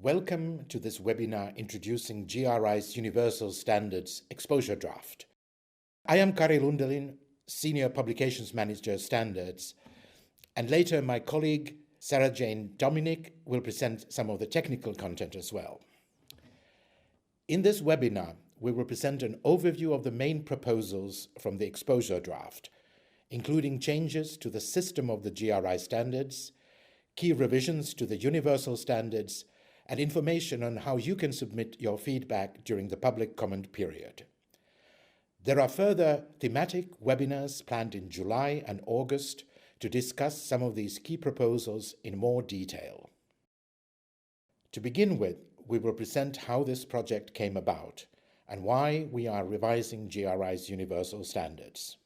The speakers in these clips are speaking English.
Welcome to this webinar introducing GRI's Universal Standards Exposure Draft. I am Kari Lundelin, Senior Publications Manager Standards, and later my colleague Sarah Jane Dominic will present some of the technical content as well. In this webinar, we will present an overview of the main proposals from the exposure draft, including changes to the system of the GRI standards, key revisions to the Universal Standards, and information on how you can submit your feedback during the public comment period. There are further thematic webinars planned in July and August to discuss some of these key proposals in more detail. To begin with, we will present how this project came about and why we are revising GRI's Universal Standards.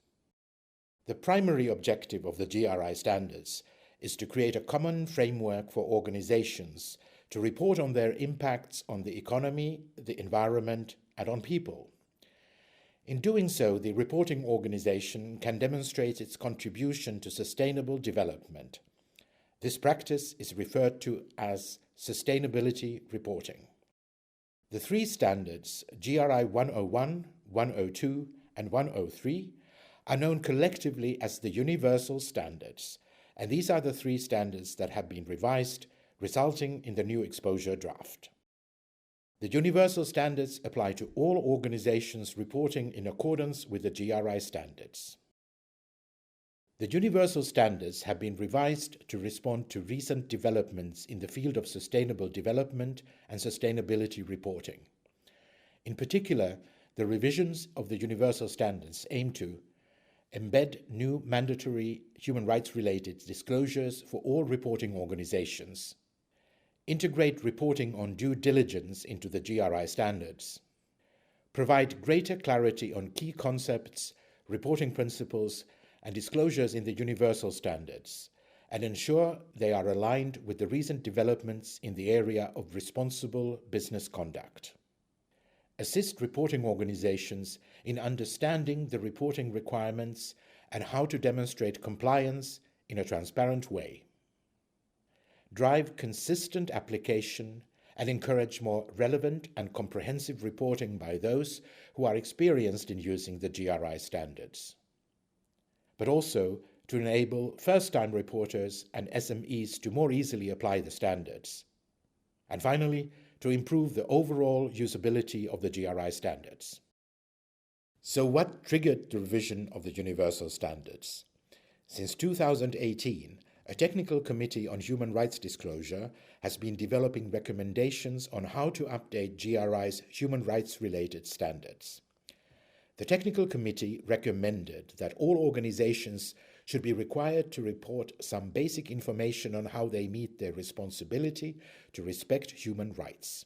The primary objective of the GRI Standards is to create a common framework for organizations to report on their impacts on the economy, the environment, and on people. In doing so, the reporting organization can demonstrate its contribution to sustainable development. This practice is referred to as sustainability reporting. The three standards, GRI 101, 102, and 103, are known collectively as the Universal Standards, and these are the three standards that have been revised, resulting in the new exposure draft. The Universal Standards apply to all organizations reporting in accordance with the GRI Standards. The Universal Standards have been revised to respond to recent developments in the field of sustainable development and sustainability reporting. In particular, the revisions of the Universal Standards aim to embed new mandatory human rights-related disclosures for all reporting organizations, integrate reporting on due diligence into the GRI standards, provide greater clarity on key concepts, reporting principles, and disclosures in the Universal Standards, and ensure they are aligned with the recent developments in the area of responsible business conduct. Assist reporting organizations in understanding the reporting requirements and how to demonstrate compliance in a transparent way. Drive consistent application and encourage more relevant and comprehensive reporting by those who are experienced in using the GRI standards, but also to enable first-time reporters and SMEs to more easily apply the standards. And finally, to improve the overall usability of the GRI standards. So what triggered the revision of the Universal Standards? Since 2018, a technical committee on human rights disclosure has been developing recommendations on how to update GRI's human rights-related standards. The technical committee recommended that all organizations should be required to report some basic information on how they meet their responsibility to respect human rights.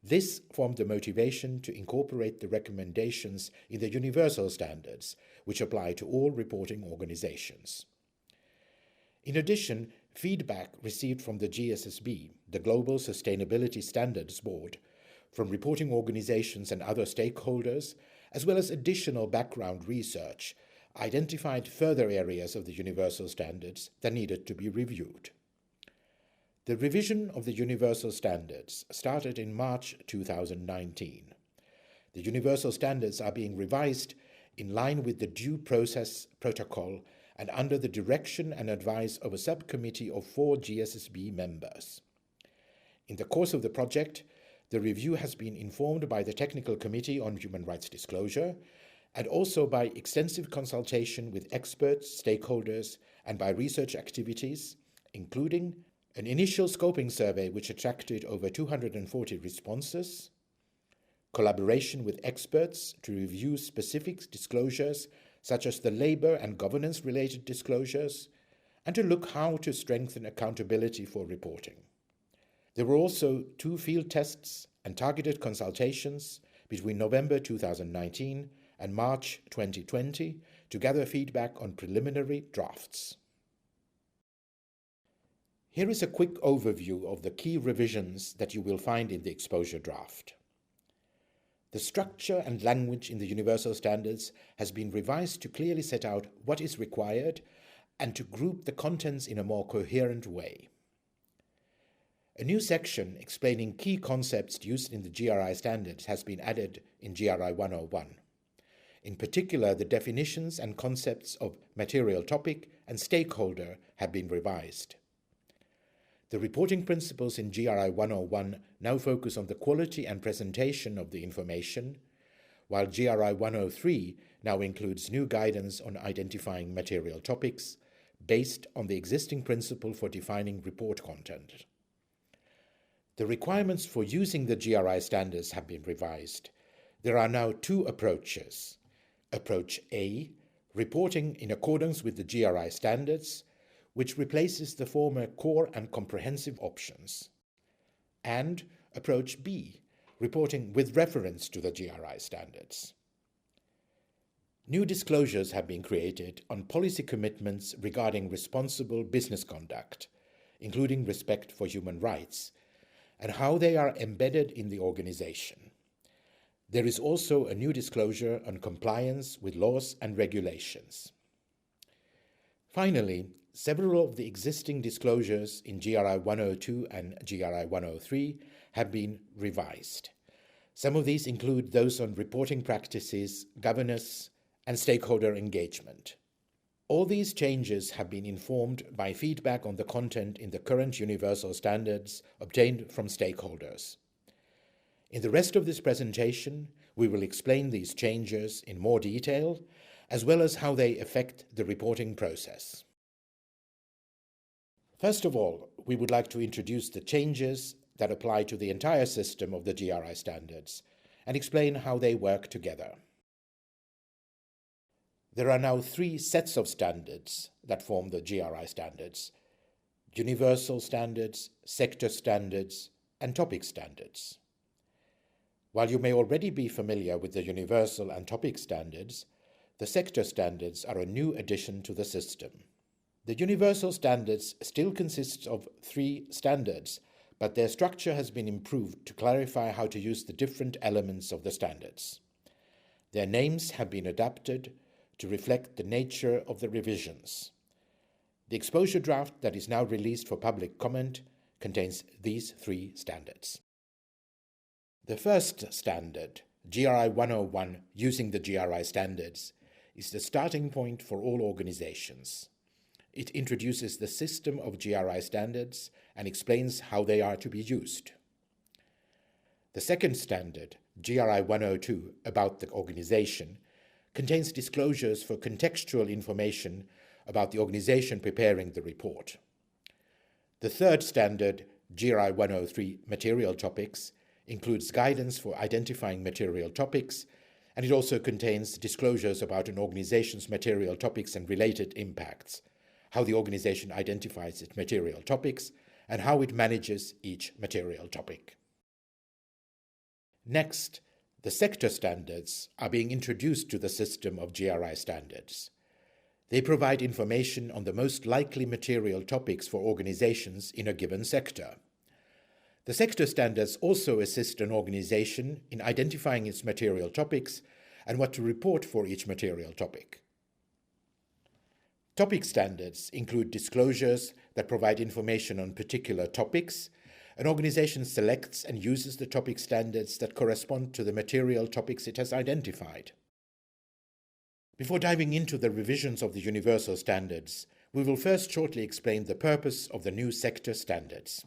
This formed the motivation to incorporate the recommendations in the Universal Standards, which apply to all reporting organizations. In addition, feedback received from the GSSB, the Global Sustainability Standards Board, from reporting organizations and other stakeholders, as well as additional background research, identified further areas of the Universal Standards that needed to be reviewed. The revision of the Universal Standards started in March 2019. The Universal Standards are being revised in line with the due process protocol and under the direction and advice of a subcommittee of 4 GSSB members. In the course of the project, the review has been informed by the Technical Committee on Human Rights Disclosure and also by extensive consultation with experts, stakeholders, and by research activities, including an initial scoping survey which attracted over 240 responses, collaboration with experts to review specific disclosures such as the labor and governance-related disclosures, and to look how to strengthen accountability for reporting. There were also 2 field tests and targeted consultations between November 2019 and March 2020 to gather feedback on preliminary drafts. Here is a quick overview of the key revisions that you will find in the exposure draft. The structure and language in the Universal Standards has been revised to clearly set out what is required and to group the contents in a more coherent way. A new section explaining key concepts used in the GRI standards has been added in GRI 101. In particular, the definitions and concepts of material topic and stakeholder have been revised. The reporting principles in GRI 101 now focus on the quality and presentation of the information, while GRI 103 now includes new guidance on identifying material topics based on the existing principle for defining report content. The requirements for using the GRI standards have been revised. There are now two approaches. Approach A, reporting in accordance with the GRI standards, which replaces the former core and comprehensive options. And Approach B, reporting with reference to the GRI standards. New disclosures have been created on policy commitments regarding responsible business conduct, including respect for human rights, and how they are embedded in the organization. There is also a new disclosure on compliance with laws and regulations. Finally, several of the existing disclosures in GRI 102 and GRI 103 have been revised. Some of these include those on reporting practices, governance, and stakeholder engagement. All these changes have been informed by feedback on the content in the current Universal Standards obtained from stakeholders. In the rest of this presentation, we will explain these changes in more detail, as well as how they affect the reporting process. First of all, we would like to introduce the changes that apply to the entire system of the GRI standards and explain how they work together. There are now three sets of standards that form the GRI standards: Universal Standards, Sector Standards, and Topic Standards. While you may already be familiar with the Universal and Topic Standards, the Sector Standards are a new addition to the system. The Universal Standards still consists of three standards, but their structure has been improved to clarify how to use the different elements of the standards. Their names have been adapted to reflect the nature of the revisions. The exposure draft that is now released for public comment contains these three standards. The first standard, GRI 101, using the GRI standards, is the starting point for all organizations. It introduces the system of GRI standards and explains how they are to be used. The second standard, GRI 102, about the organization, contains disclosures for contextual information about the organization preparing the report. The third standard, GRI 103, material topics, includes guidance for identifying material topics, and it also contains disclosures about an organization's material topics and related impacts, how the organization identifies its material topics, and how it manages each material topic. Next, the sector standards are being introduced to the system of GRI standards. They provide information on the most likely material topics for organizations in a given sector. The sector standards also assist an organization in identifying its material topics and what to report for each material topic. Topic standards include disclosures that provide information on particular topics. An organization selects and uses the topic standards that correspond to the material topics it has identified. Before diving into the revisions of the Universal Standards, we will first shortly explain the purpose of the new sector standards.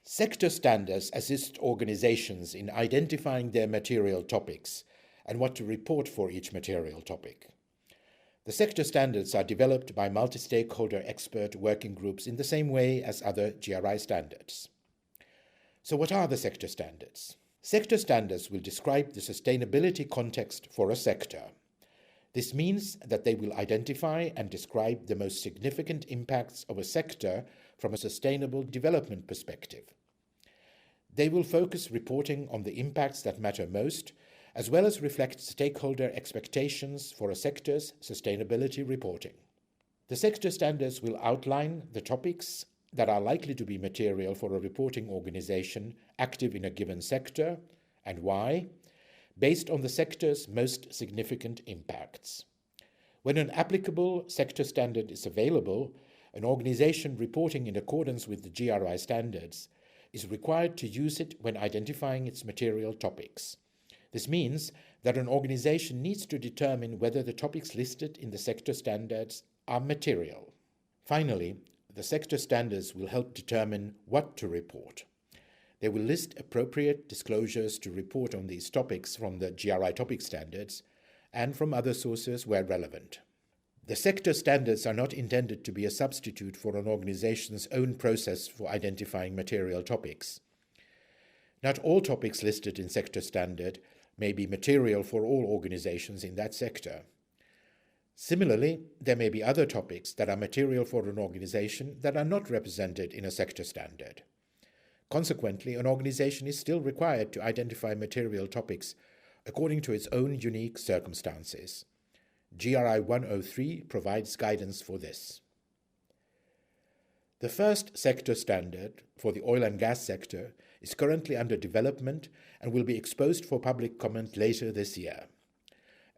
Sector standards assist organizations in identifying their material topics and what to report for each material topic. The sector standards are developed by multi-stakeholder expert working groups in the same way as other GRI standards. So what are the sector standards? Sector standards will describe the sustainability context for a sector. This means that they will identify and describe the most significant impacts of a sector from a sustainable development perspective. They will focus reporting on the impacts that matter most, as well as reflect stakeholder expectations for a sector's sustainability reporting. The sector standards will outline the topics that are likely to be material for a reporting organization active in a given sector and why, based on the sector's most significant impacts. When an applicable sector standard is available, an organization reporting in accordance with the GRI standards is required to use it when identifying its material topics. This means that an organization needs to determine whether the topics listed in the sector standards are material. Finally, the sector standards will help determine what to report. They will list appropriate disclosures to report on these topics from the GRI topic standards and from other sources where relevant. The sector standards are not intended to be a substitute for an organization's own process for identifying material topics. Not all topics listed in sector standard may be material for all organizations in that sector. Similarly, there may be other topics that are material for an organization that are not represented in a sector standard. Consequently, an organization is still required to identify material topics according to its own unique circumstances. GRI 103 provides guidance for this. The first sector standard for the oil and gas sector is currently under development and will be exposed for public comment later this year.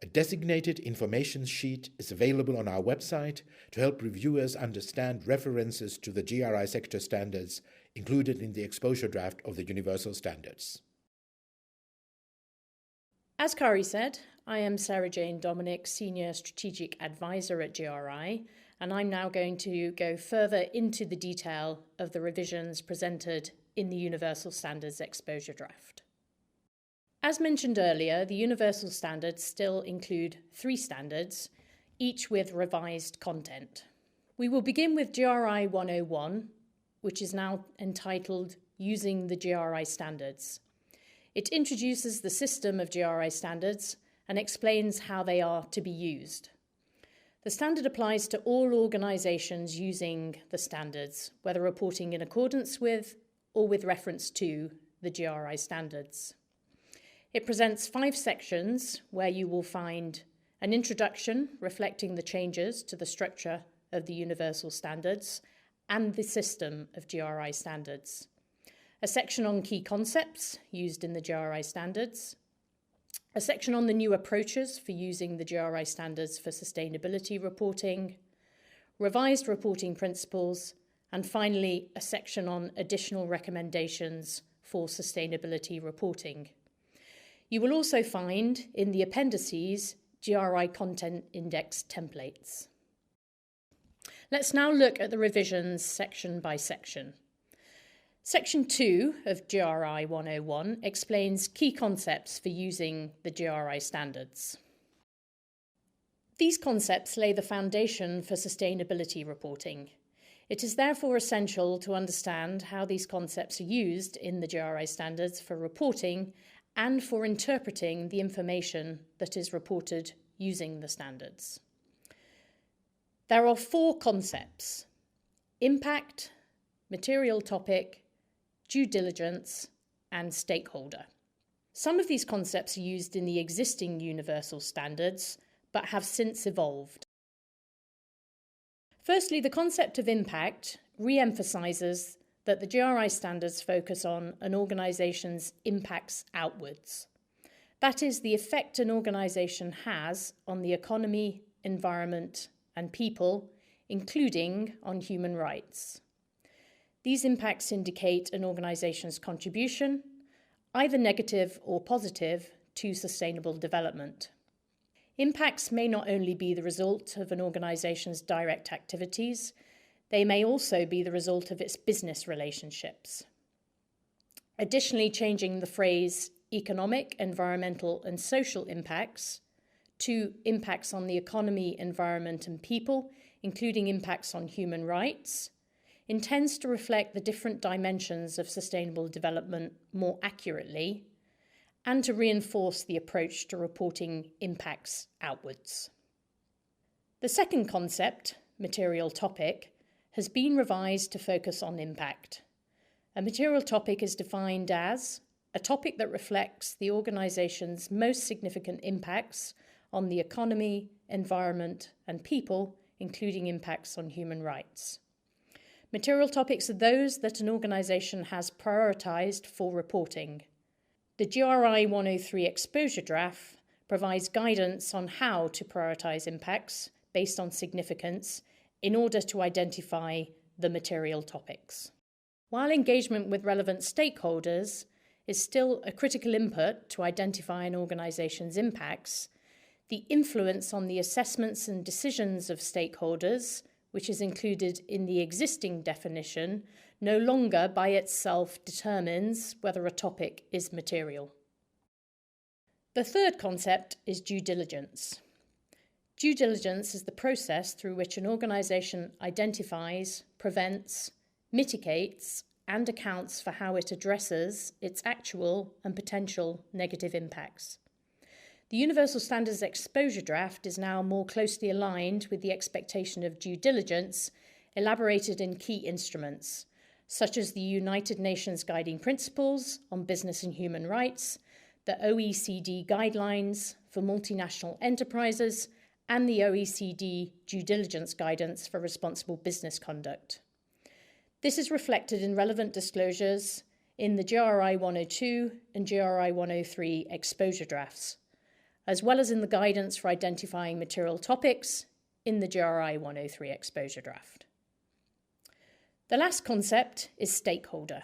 A designated information sheet is available on our website to help reviewers understand references to the GRI sector standards included in the exposure draft of the Universal Standards. As Kari said, I am Sarah Jane Dominic, Senior Strategic Advisor at GRI, and I'm now going to go further into the detail of the revisions presented in the Universal Standards exposure draft. As mentioned earlier, the Universal Standards still include 3 standards, each with revised content. We will begin with GRI 101, which is now entitled Using the GRI Standards. It introduces the system of GRI standards and explains how they are to be used. The standard applies to all organisations using the standards, whether reporting in accordance with or with reference to the GRI standards. It presents 5 sections where you will find an introduction reflecting the changes to the structure of the Universal Standards and the system of GRI standards. A section on key concepts used in the GRI standards. A section on the new approaches for using the GRI standards for sustainability reporting. Revised reporting principles. And finally, a section on additional recommendations for sustainability reporting. You will also find in the appendices GRI content index templates. Let's now look at the revisions section by section. Section 2 of GRI 101 explains key concepts for using the GRI standards. These concepts lay the foundation for sustainability reporting. It is therefore essential to understand how these concepts are used in the GRI standards for reporting and for interpreting the information that is reported using the standards. There are 4 concepts: impact, material topic, due diligence, and stakeholder. Some of these concepts are used in the existing Universal Standards, but have since evolved. Firstly, the concept of impact re-emphasises that the GRI standards focus on an organisation's impacts outwards. That is, the effect an organisation has on the economy, environment, and people, including on human rights. These impacts indicate an organisation's contribution, either negative or positive, to sustainable development. Impacts may not only be the result of an organisation's direct activities, they may also be the result of its business relationships. Additionally, changing the phrase economic, environmental, and social impacts to impacts on the economy, environment, and people, including impacts on human rights, intends to reflect the different dimensions of sustainable development more accurately and to reinforce the approach to reporting impacts outwards. The second concept, material topic, has been revised to focus on impact. A material topic is defined as a topic that reflects the organisation's most significant impacts on the economy, environment, and people, including impacts on human rights. Material topics are those that an organisation has prioritised for reporting. The GRI 103 exposure draft provides guidance on how to prioritise impacts based on significance in order to identify the material topics. While engagement with relevant stakeholders is still a critical input to identify an organisation's impacts, the influence on the assessments and decisions of stakeholders, which is included in the existing definition, no longer by itself determines whether a topic is material. The third concept is due diligence. Due diligence is the process through which an organisation identifies, prevents, mitigates, and accounts for how it addresses its actual and potential negative impacts. The Universal Standards exposure draft is now more closely aligned with the expectation of due diligence elaborated in key instruments, such as the United Nations Guiding Principles on Business and Human Rights, the OECD Guidelines for Multinational Enterprises, and the OECD Due Diligence Guidance for Responsible Business Conduct. This is reflected in relevant disclosures in the GRI 102 and GRI 103 exposure drafts, as well as in the guidance for identifying material topics in the GRI 103 exposure draft. The last concept is stakeholder.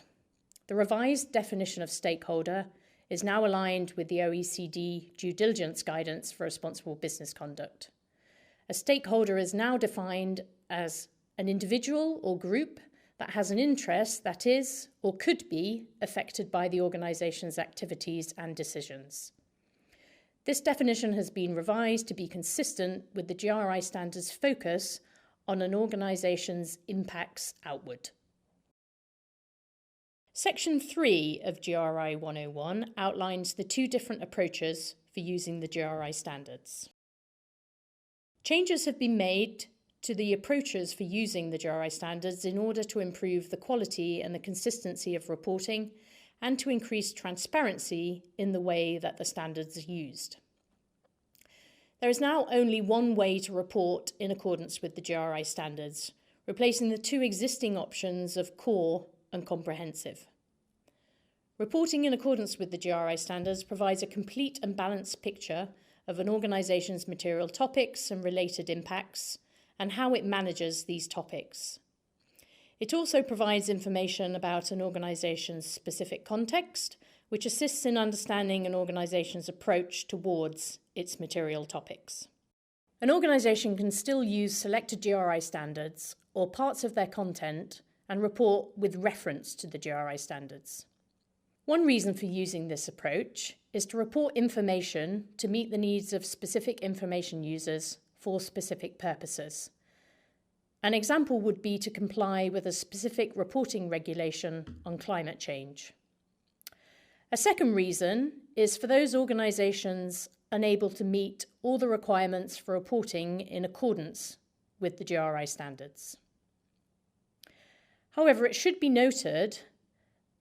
The revised definition of stakeholder is now aligned with the OECD Due Diligence Guidance for Responsible Business Conduct. A stakeholder is now defined as an individual or group that has an interest that is or could be affected by the organisation's activities and decisions. This definition has been revised to be consistent with the GRI Standards focus on an organisation's impacts outward. Section 3 of GRI 101 outlines the two different approaches for using the GRI Standards. Changes have been made to the approaches for using the GRI Standards in order to improve the quality and the consistency of reporting and to increase transparency in the way that the standards are used. There is now only one way to report in accordance with the GRI Standards, replacing the two existing options of core and comprehensive. Reporting in accordance with the GRI Standards provides a complete and balanced picture of an organisation's material topics and related impacts, and how it manages these topics. It also provides information about an organisation's specific context, which assists in understanding an organisation's approach towards its material topics. An organisation can still use selected GRI standards or parts of their content and report with reference to the GRI standards. One reason for using this approach is to report information to meet the needs of specific information users for specific purposes. An example would be to comply with a specific reporting regulation on climate change. A second reason is for those organisations unable to meet all the requirements for reporting in accordance with the GRI standards. However, it should be noted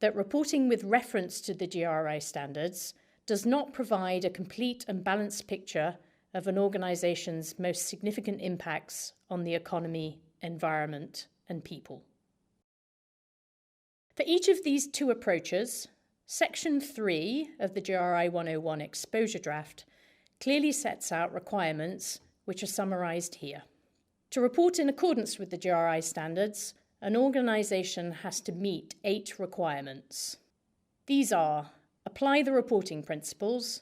that reporting with reference to the GRI standards does not provide a complete and balanced picture of an organisation's most significant impacts on the economy, environment, and people. For each of these two approaches, Section 3 of the GRI 101 exposure draft clearly sets out requirements which are summarised here. To report in accordance with the GRI standards, an organisation has to meet 8 requirements. These are: apply the reporting principles,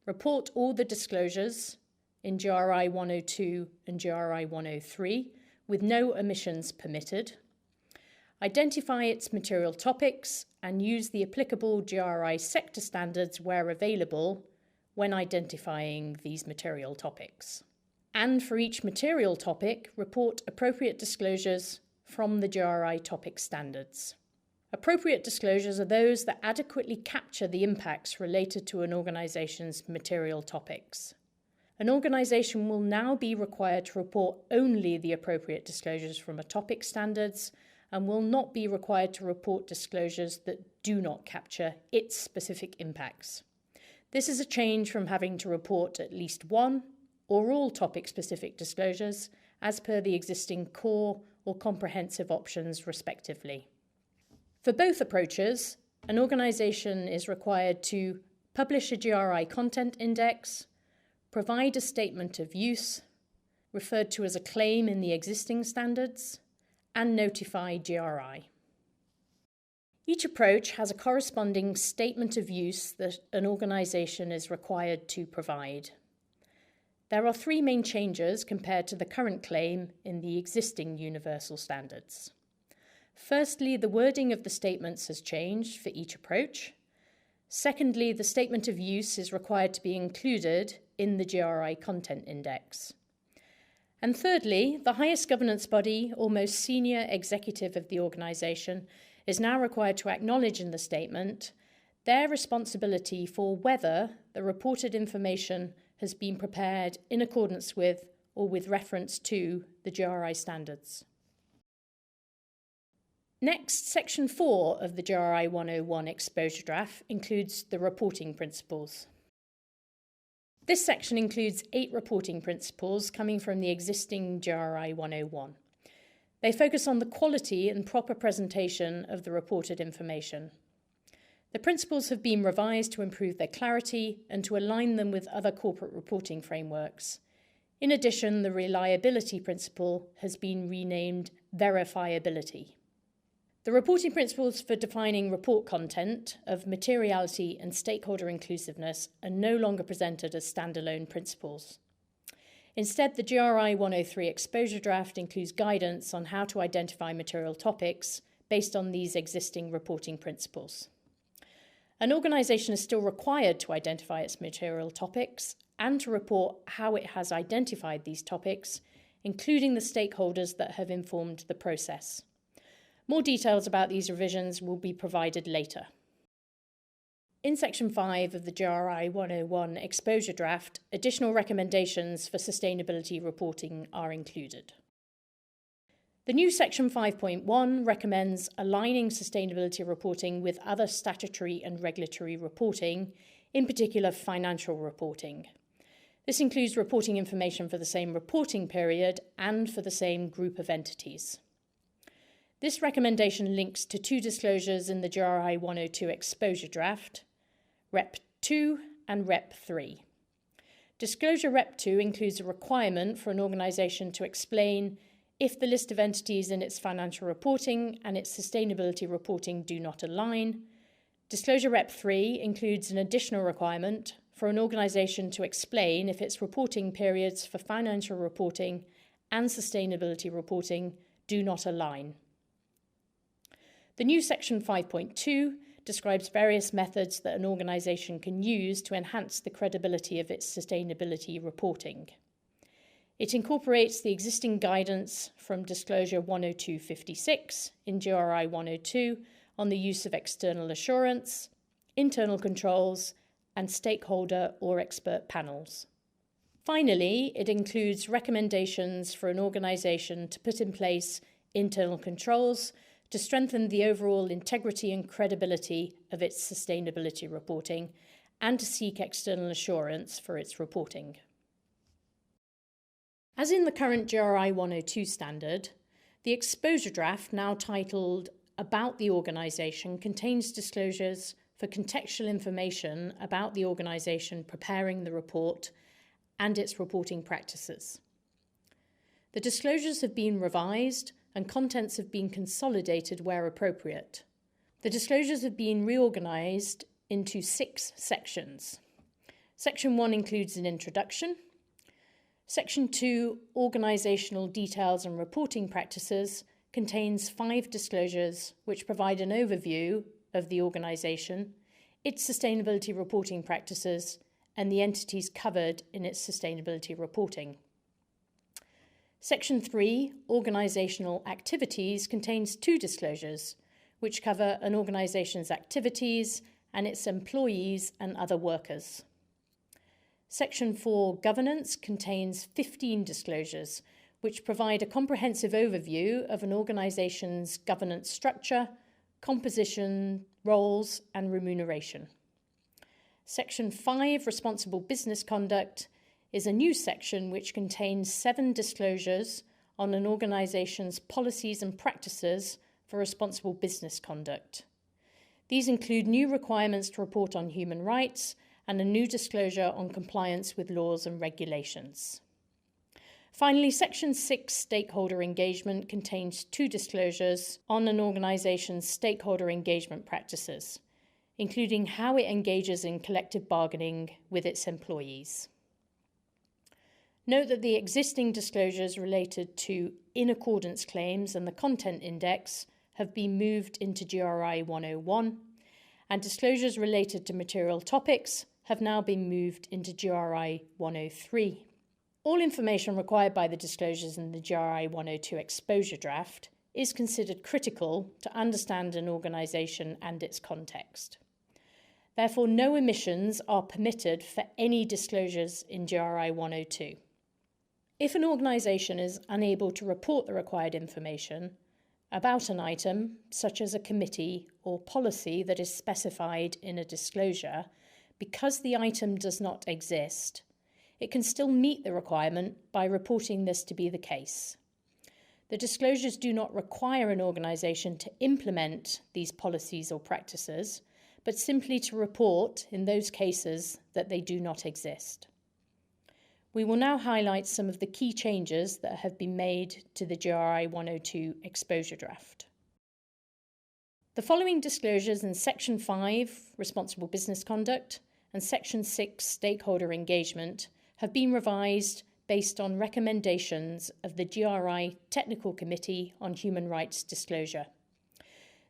report all the disclosures in GRI 102 and GRI 103 with no omissions permitted, identify its material topics and use the applicable GRI Sector Standards where available when identifying these material topics. And for each material topic, report appropriate disclosures from the GRI topic standards. Appropriate disclosures are those that adequately capture the impacts related to an organisation's material topics. An organisation will now be required to report only the appropriate disclosures from a topic standards and will not be required to report disclosures that do not capture its specific impacts. This is a change from having to report at least one or all topic-specific disclosures as per the existing core or comprehensive options respectively. For both approaches, an organisation is required to publish a GRI content index, provide a statement of use, referred to as a claim in the existing standards, and notify GRI. Each approach has a corresponding statement of use that an organisation is required to provide. There are three main changes compared to the current claim in the existing Universal Standards. Firstly, the wording of the statements has changed for each approach. Secondly, the statement of use is required to be included in the GRI Content Index. And thirdly, the highest governance body or most senior executive of the organisation is now required to acknowledge in the statement their responsibility for whether the reported information has been prepared in accordance with or with reference to the GRI standards. Next, Section 4 of the GRI 101 exposure draft includes the reporting principles. This section includes 8 reporting principles coming from the existing GRI 101. They focus on the quality and proper presentation of the reported information. The principles have been revised to improve their clarity and to align them with other corporate reporting frameworks. In addition, the reliability principle has been renamed verifiability. The reporting principles for defining report content of materiality and stakeholder inclusiveness are no longer presented as standalone principles. Instead, the GRI 103 exposure draft includes guidance on how to identify material topics based on these existing reporting principles. An organisation is still required to identify its material topics and to report how it has identified these topics, including the stakeholders that have informed the process. More details about these revisions will be provided later. In Section 5 of the GRI 101 exposure draft, additional recommendations for sustainability reporting are included. The new Section 5.1 recommends aligning sustainability reporting with other statutory and regulatory reporting, in particular financial reporting. This includes reporting information for the same reporting period and for the same group of entities. This recommendation links to 2 disclosures in the GRI 102 exposure draft, REP 2 and REP 3. Disclosure REP 2 includes a requirement for an organisation to explain if the list of entities in its financial reporting and its sustainability reporting do not align. Disclosure REP 3 includes an additional requirement for an organisation to explain if its reporting periods for financial reporting and sustainability reporting do not align. The new Section 5.2 describes various methods that an organisation can use to enhance the credibility of its sustainability reporting. It incorporates the existing guidance from Disclosure 102.56 in GRI 102 on the use of external assurance, internal controls, and stakeholder or expert panels. Finally, it includes recommendations for an organisation to put in place internal controls to strengthen the overall integrity and credibility of its sustainability reporting and to seek external assurance for its reporting. As in the current GRI 102 standard, the exposure draft, now titled About the Organisation, contains disclosures for contextual information about the organisation preparing the report and its reporting practices. The disclosures have been revised and contents have been consolidated where appropriate. The disclosures have been reorganised into 6 sections. Section 1 includes an introduction. Section 2, Organisational Details and Reporting Practices, contains 5 disclosures which provide an overview of the organisation, its sustainability reporting practices, and the entities covered in its sustainability reporting. Section 3, Organisational Activities, contains 2 disclosures, which cover an organisation's activities and its employees and other workers. Section 4, Governance, contains 15 disclosures, which provide a comprehensive overview of an organisation's governance structure, composition, roles, and remuneration. Section 5, Responsible Business Conduct, is a new section which contains 7 disclosures on an organisation's policies and practices for responsible business conduct. These include new requirements to report on human rights and a new disclosure on compliance with laws and regulations. Finally, Section 6 stakeholder engagement contains 2 disclosures on an organisation's stakeholder engagement practices, including how it engages in collective bargaining with its employees. Note that the existing disclosures related to in accordance claims and the content index have been moved into GRI 101, and disclosures related to material topics have now been moved into GRI 103. All information required by the disclosures in the GRI 102 exposure draft is considered critical to understand an organisation and its context. Therefore, no omissions are permitted for any disclosures in GRI 102. If an organisation is unable to report the required information about an item, such as a committee or policy that is specified in a disclosure, because the item does not exist, it can still meet the requirement by reporting this to be the case. The disclosures do not require an organisation to implement these policies or practices, but simply to report in those cases that they do not exist. We will now highlight some of the key changes that have been made to the GRI 102 exposure draft. The following disclosures in Section 5, Responsible Business Conduct, and Section 6, Stakeholder Engagement, have been revised based on recommendations of the GRI Technical Committee on Human Rights Disclosure.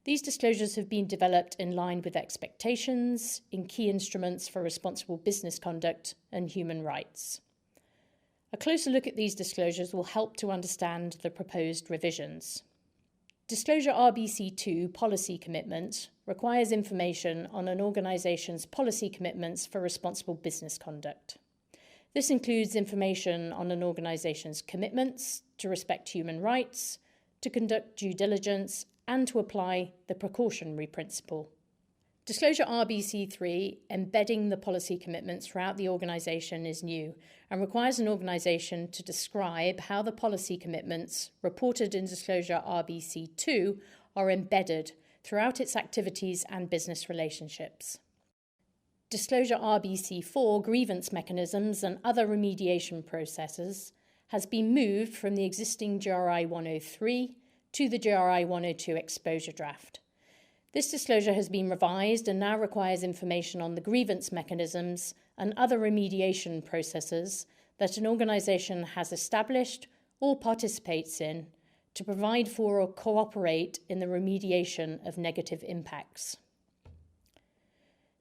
These disclosures have been developed in line with expectations in key instruments for responsible business conduct and human rights. A closer look at these disclosures will help to understand the proposed revisions. Disclosure RBC2 policy commitment requires information on an organisation's policy commitments for responsible business conduct. This includes information on an organisation's commitments to respect human rights, to conduct due diligence, and to apply the precautionary principle. Disclosure RBC3, embedding the policy commitments throughout the organisation, is new and requires an organisation to describe how the policy commitments reported in Disclosure RBC2 are embedded throughout its activities and business relationships. Disclosure RBC4, grievance mechanisms and other remediation processes, has been moved from the existing GRI 103 to the GRI 102 exposure draft. This disclosure has been revised and now requires information on the grievance mechanisms and other remediation processes that an organisation has established or participates in to provide for or cooperate in the remediation of negative impacts.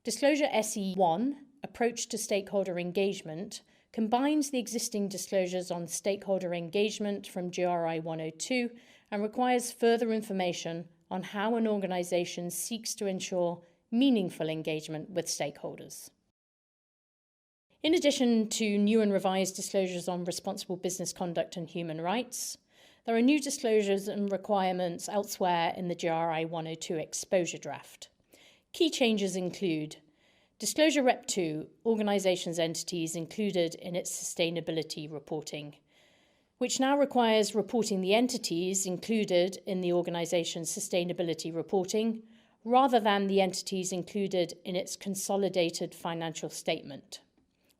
Disclosure SE1, Approach to Stakeholder Engagement, combines the existing disclosures on stakeholder engagement from GRI 102 and requires further information on how an organisation seeks to ensure meaningful engagement with stakeholders. In addition to new and revised disclosures on responsible business conduct and human rights, there are new disclosures and requirements elsewhere in the GRI 102 exposure draft. Key changes include Disclosure Rep 2, organisations' entities included in its sustainability reporting, which now requires reporting the entities included in the organisation's sustainability reporting, rather than the entities included in its consolidated financial statement,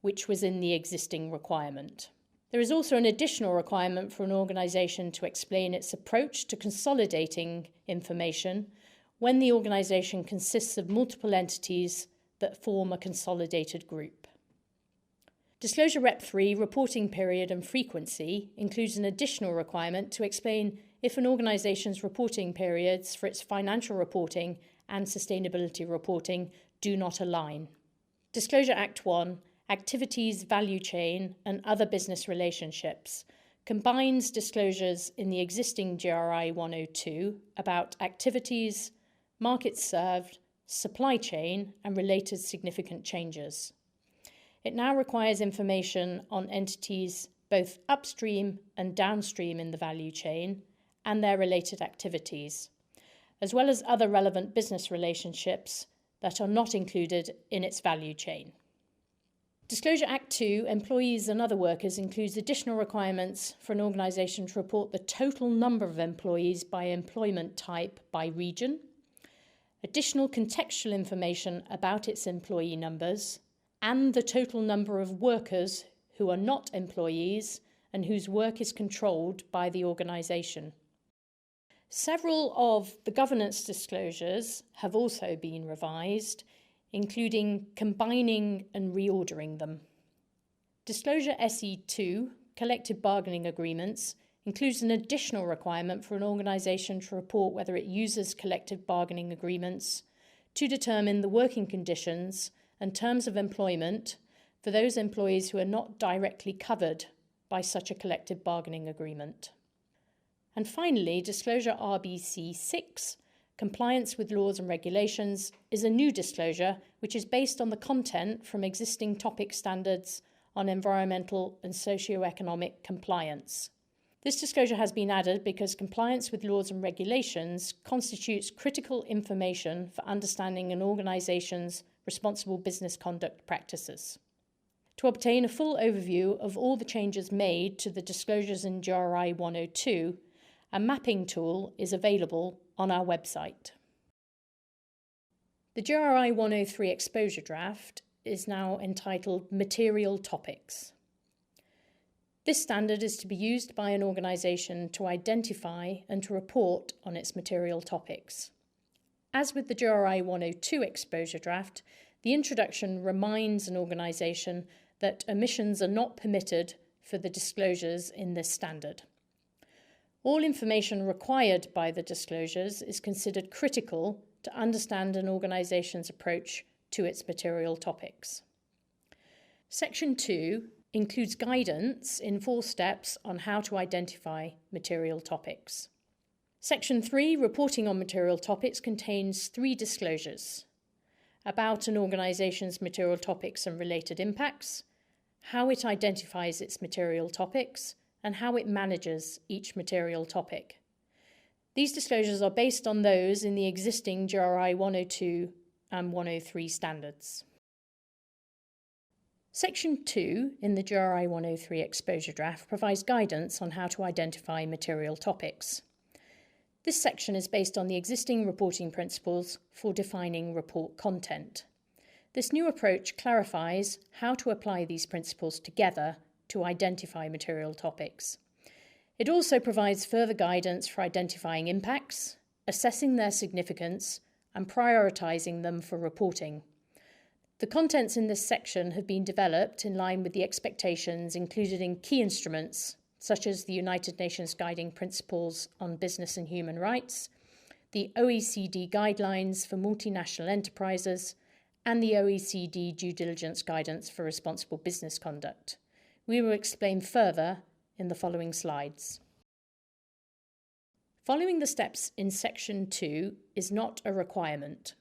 which was in the existing requirement. There is also an additional requirement for an organisation to explain its approach to consolidating information when the organisation consists of multiple entities that form a consolidated group. Disclosure Rep 3, reporting period and frequency, includes an additional requirement to explain if an organisation's reporting periods for its financial reporting and sustainability reporting do not align. Disclosure Act 1, Activities, Value Chain and Other Business Relationships, combines disclosures in the existing GRI 102 about activities, markets served, supply chain and related significant changes. It now requires information on entities both upstream and downstream in the value chain and their related activities, as well as other relevant business relationships that are not included in its value chain. Disclosure Act 2, Employees and Other Workers, includes additional requirements for an organisation to report the total number of employees by employment type by region, additional contextual information about its employee numbers, and the total number of workers who are not employees and whose work is controlled by the organisation. Several of the governance disclosures have also been revised, including combining and reordering them. Disclosure SE2, collective bargaining agreements, includes an additional requirement for an organisation to report whether it uses collective bargaining agreements to determine the working conditions and terms of employment for those employees who are not directly covered by such a collective bargaining agreement. And finally, Disclosure RBC6, compliance with laws and regulations, is a new disclosure which is based on the content from existing topic standards on environmental and socio-economic compliance. This disclosure has been added because compliance with laws and regulations constitutes critical information for understanding an organisation's responsible business conduct practices. To obtain a full overview of all the changes made to the disclosures in GRI 102, a mapping tool is available on our website. The GRI 103 exposure draft is now entitled Material Topics. This standard is to be used by an organisation to identify and to report on its material topics. As with the GRI 102 exposure draft, the introduction reminds an organisation that omissions are not permitted for the disclosures in this standard. All information required by the disclosures is considered critical to understand an organisation's approach to its material topics. Section 2 includes guidance in 4 steps on how to identify material topics. Section 3, reporting on material topics, contains 3 disclosures about an organisation's material topics and related impacts, how it identifies its material topics, and how it manages each material topic. These disclosures are based on those in the existing GRI 102 and 103 standards. Section 2 in the GRI 103 exposure draft provides guidance on how to identify material topics. This section is based on the existing reporting principles for defining report content. This new approach clarifies how to apply these principles together to identify material topics. It also provides further guidance for identifying impacts, assessing their significance, and prioritising them for reporting. The contents in this section have been developed in line with the expectations included in key instruments such as the United Nations Guiding Principles on Business and Human Rights, the OECD Guidelines for Multinational Enterprises, and the OECD Due Diligence Guidance for Responsible Business Conduct. We will explain further in the following slides. Following the steps in Section 2 is not a requirement.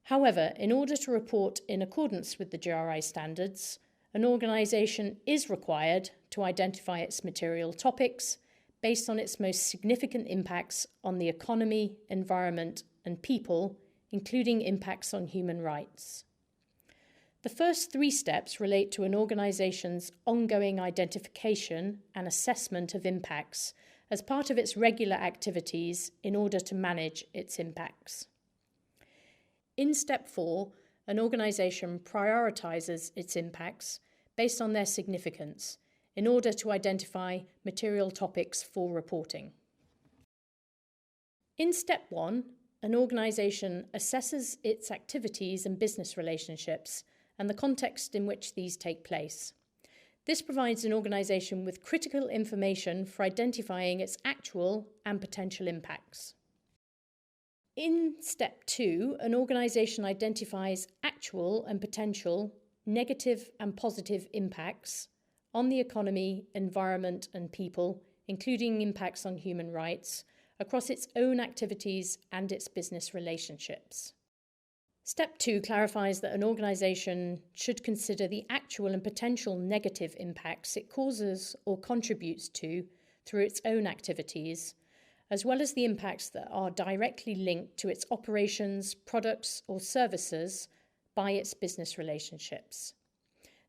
However, in order to report in accordance with the GRI standards, an organisation is required to identify its material topics based on its most significant impacts on the economy, environment, and people, including impacts on human rights. The first 3 steps relate to an organisation's ongoing identification and assessment of impacts as part of its regular activities in order to manage its impacts. In Step 4, an organisation prioritises its impacts based on their significance in order to identify material topics for reporting. In Step 1, an organisation assesses its activities and business relationships and the context in which these take place. This provides an organisation with critical information for identifying its actual and potential impacts. In Step 2, an organisation identifies actual and potential negative and positive impacts on the economy, environment and people, including impacts on human rights, across its own activities and its business relationships. Step 2 clarifies that an organisation should consider the actual and potential negative impacts it causes or contributes to through its own activities, as well as the impacts that are directly linked to its operations, products or services by its business relationships.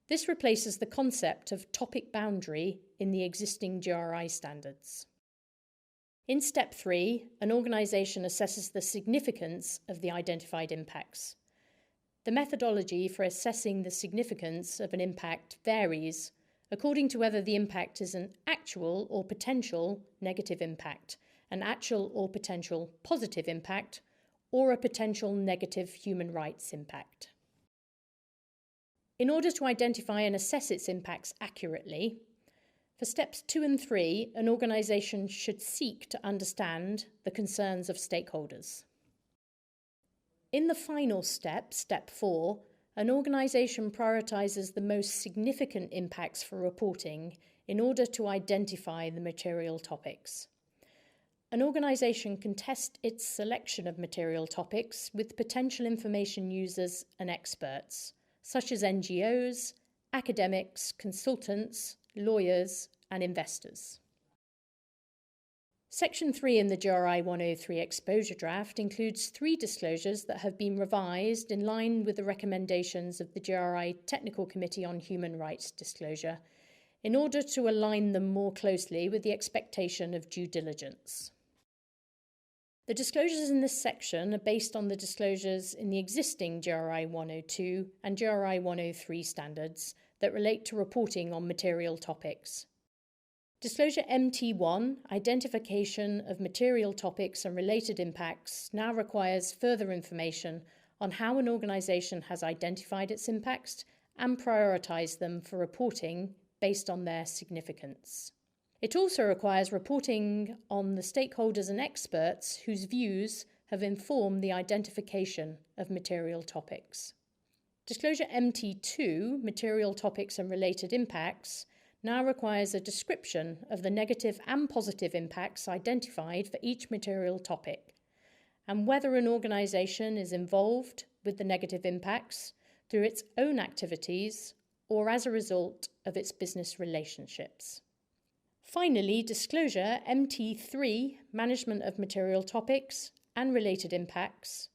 This replaces the concept of topic boundary in the existing GRI standards. In Step 3, an organisation assesses the significance of the identified impacts. The methodology for assessing the significance of an impact varies according to whether the impact is an actual or potential negative impact, an actual or potential positive impact, or a potential negative human rights impact. In order to identify and assess its impacts accurately, for steps 2 and 3, an organisation should seek to understand the concerns of stakeholders. In the final step, step 4, an organisation prioritises the most significant impacts for reporting in order to identify the material topics. An organisation can test its selection of material topics with potential information users and experts, such as NGOs, academics, consultants, lawyers, and investors. Section 3 in the GRI 103 exposure draft includes 3 disclosures that have been revised in line with the recommendations of the GRI Technical Committee on Human Rights Disclosure in order to align them more closely with the expectation of due diligence. The disclosures in this section are based on the disclosures in the existing GRI 102 and GRI 103 standards that relate to reporting on material topics. Disclosure MT1, Identification of Material Topics and Related Impacts, now requires further information on how an organisation has identified its impacts and prioritised them for reporting based on their significance. It also requires reporting on the stakeholders and experts whose views have informed the identification of material topics. Disclosure MT2, Material Topics and Related Impacts, now requires a description of the negative and positive impacts identified for each material topic, and whether an organisation is involved with the negative impacts through its own activities or as a result of its business relationships. Finally, disclosure MT3, Management of Material Topics and Related Impacts,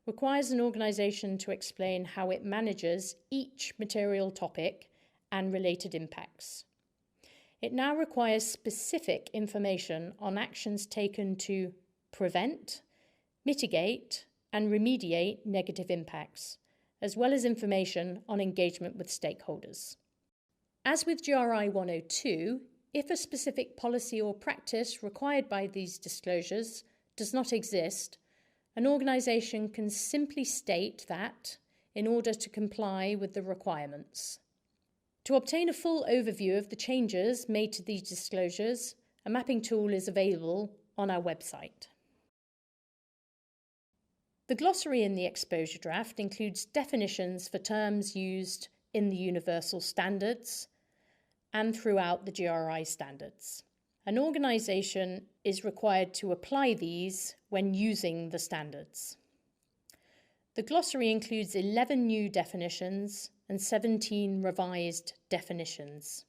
requires an organisation to explain how it manages each material topic and related impacts. It now requires specific information on actions taken to prevent, mitigate, and remediate negative impacts, as well as information on engagement with stakeholders. As with GRI 102, if a specific policy or practice required by these disclosures does not exist, an organisation can simply state that in order to comply with the requirements. To obtain a full overview of the changes made to these disclosures, a mapping tool is available on our website. The glossary in the exposure draft includes definitions for terms used in the Universal Standards and throughout the GRI Standards. An organisation is required to apply these when using the standards. The glossary includes 11 new definitions and 17 revised definitions.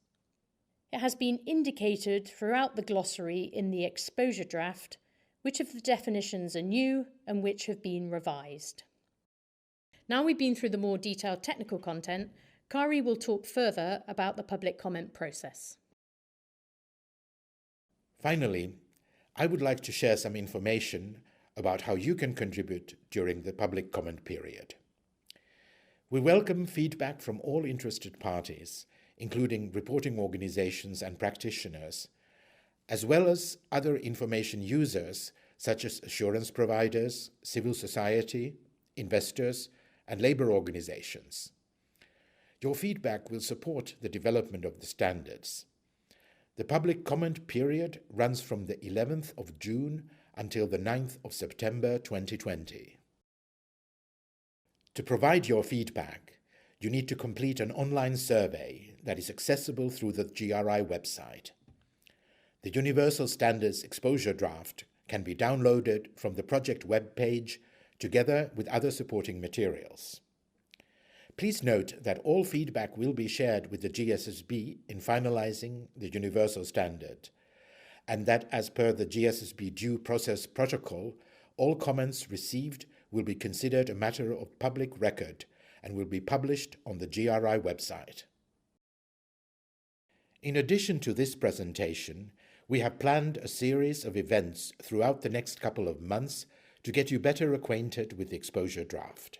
It has been indicated throughout the glossary in the exposure draft which of the definitions are new and which have been revised. Now we've been through the more detailed technical content, Kari will talk further about the public comment process. Finally, I would like to share some information about how you can contribute during the public comment period. We welcome feedback from all interested parties, including reporting organizations and practitioners, as well as other information users such as assurance providers, civil society, investors, and labor organizations. Your feedback will support the development of the standards. The public comment period runs from the 11th of June until the 9th of September 2020. To provide your feedback, you need to complete an online survey that is accessible through the GRI website. The Universal Standards exposure draft can be downloaded from the project web page together with other supporting materials. Please note that all feedback will be shared with the GSSB in finalizing the Universal Standard, and that as per the GSSB due process protocol, all comments received will be considered a matter of public record and will be published on the GRI website. In addition to this presentation, we have planned a series of events throughout the next couple of months to get you better acquainted with the exposure draft.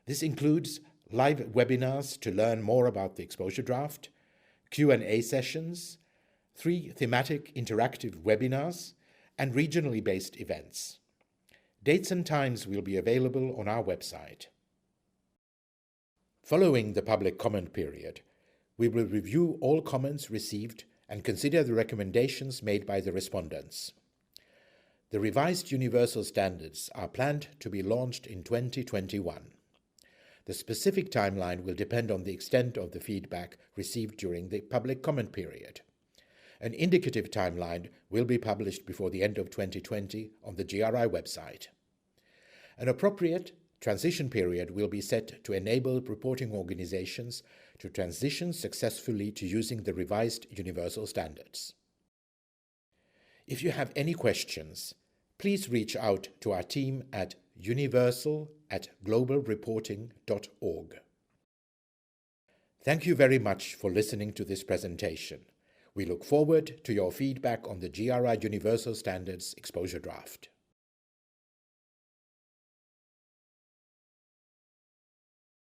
This includes live webinars to learn more about the exposure draft, Q&A sessions, 3 thematic interactive webinars, and regionally based events. Dates and times will be available on our website. Following the public comment period, we will review all comments received and consider the recommendations made by the respondents. The revised Universal Standards are planned to be launched in 2021. The specific timeline will depend on the extent of the feedback received during the public comment period. An indicative timeline will be published before the end of 2020 on the GRI website. An appropriate transition period will be set to enable reporting organizations to transition successfully to using the revised Universal Standards. If you have any questions, please reach out to our team at universal@globalreporting.org. Thank you very much for listening to this presentation. We look forward to your feedback on the GRI Universal Standards Exposure Draft.